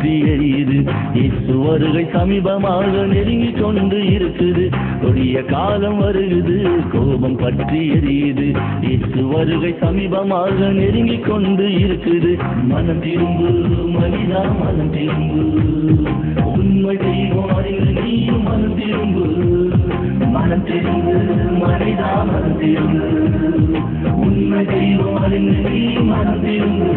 பற்றி எரியுது. இயேசு வருகை சமீபமாக நெருங்கிக் கொண்டு இருக்குது. கொடிய காலம் வருகுது, கோபம் பற்றி எரியுது. இயேசு வருகை சமீபமாக நெருங்கிக் கொண்டு இருக்குது. மனம் திரும்பு மனிதா, மனம் திரும்பு, உண்மை தெய்வம் அறிந்து நீயும் மனம் திரும்பு. மனம் திரும்பு மனிதா, மனம் திரும்பு, உண்மை தெய்வம் அறிந்து நீயும் மனம் திரும்பு.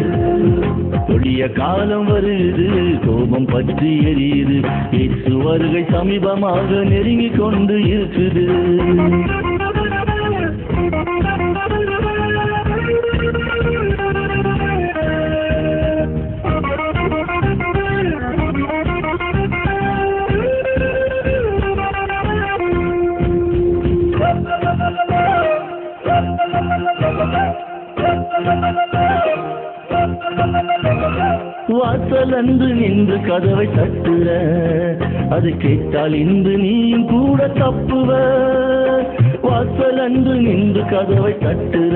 கொடிய காலம் வருது, கோபம் பற்றி எரியுது. இயேசு வருகை சமீபமாக நெருங்கிக் கொண்டு இருக்குது. வாசல் அன்று நின்று கதவை தட்டுற, அது கேட்டால் இன்று நீயும் கூட தப்புவ. வாசல் அன்று நின்று கதவை தட்டுற,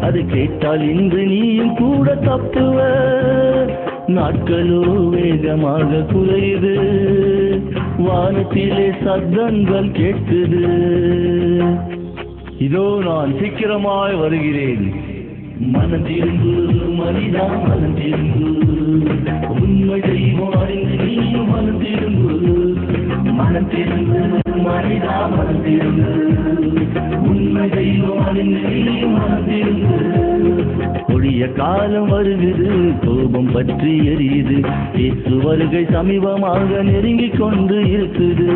அது கேட்டால் இன்று நீயும் கூட தப்புவ. நாட்களோ வேகமாக குறையுது, வானத்திலே சத்தங்கள் கேட்குது. இதோ நான் சீக்கிரமாய் வருகிறேன். மனம் திரும்பு மனிதா, மனம் திரும்பு, உண்மை தெய்வம் அறிந்து நீயும் மனம் திரும்பு. மனம் திரும்பு மனிதா, மனம் திரும்பு, உண்மை தெய்வம் அறிந்து நீயும் மனம் திரும்பு. கொடிய காலம் வருகிறது, கோபம் பற்றி எரியுது. இயேசு வருகை சமீபமாக நெருங்கிக் கொண்டு இருக்குது.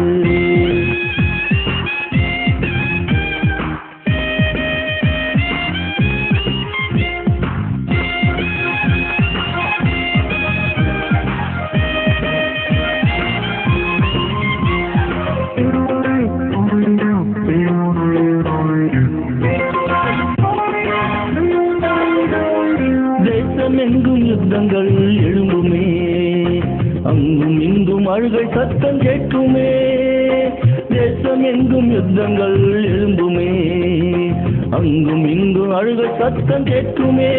எங்கும் யுத்தங்கள் எழும்புமே, அங்கும் இங்கும் அழுகை சத்தம் கேட்குமே. தேசம் எங்கும் யுத்தங்கள் எழும்புமே, அங்கும் இங்கும் அழுகை சத்தம் கேட்குமே.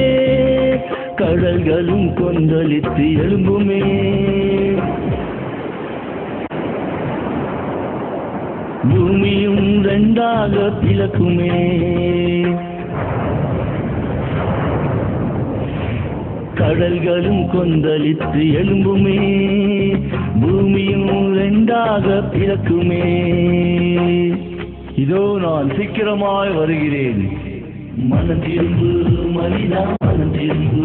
கடல்களும் கொந்தளித்து எழும்புமே, பூமியும் ரெண்டாக பிளக்குமே. கடல்களும் கொந்தளித்து எழும்புமே, பூமியும் ரெண்டாக பிளக்குமே. இதோ நான் சீக்கிரமாய் வருகிறேன். மனம் திரும்பு மனிதா, மனம் திரும்பு,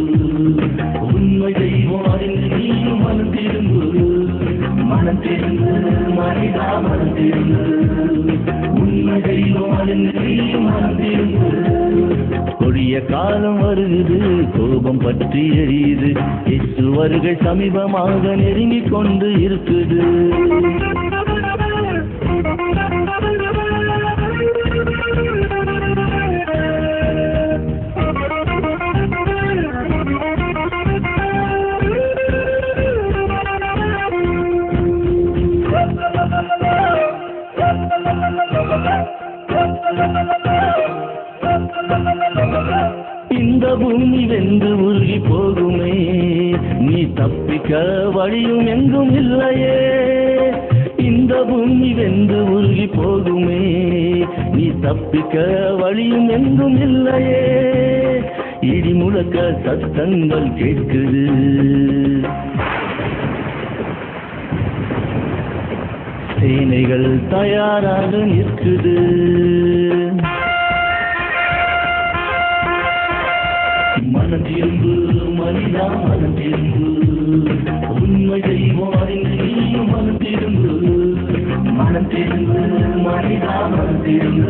உண்மை தெய்வம் அறிந்து நீயும் மனம் திரும்பு. மனம் திரும்பு மனிதா, மனம் திரும்பு, உண்மை தெய்வம் அறிந்து நீயும் மனம் திரும்பு. கொடிய காலம் வருகிறது, கோபம் பற்றி எரியுது. இயேசு வருகை சமீபமாக நெருங்கிக் கொண்டு இருக்குது. இந்த பூமி வென்று உருகி போகுமே, நீ தப்பிக்க வழியும் எங்கும் இல்லையே. இந்த பூமி வென்று உருகி போகுமே, நீ தப்பிக்க வழியும் எங்கும் இல்லையே. இடி முழக்க சத்தங்கள் கேட்குது, சேனைகள் தயாராக நிற்குது. மனம் திரும்பு மனிதா, மனம் திரும்பு, உண்மை தெய்வம் அறிந்து நீயும் மனம் திரும்பு. மனம் திரும்பு மனிதா, மனம் திரும்பு,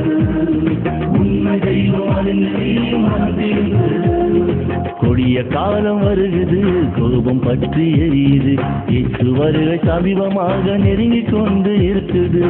உண்மை தெய்வம் அறிந்து நீயும் மனம் திரும்பு. கொடிய காலம் வருகிறது, கோபம் பற்றி எரியுது. இயேசு வருகை சமீபமாக நெருங்கிக் கொண்டு இருக்குது.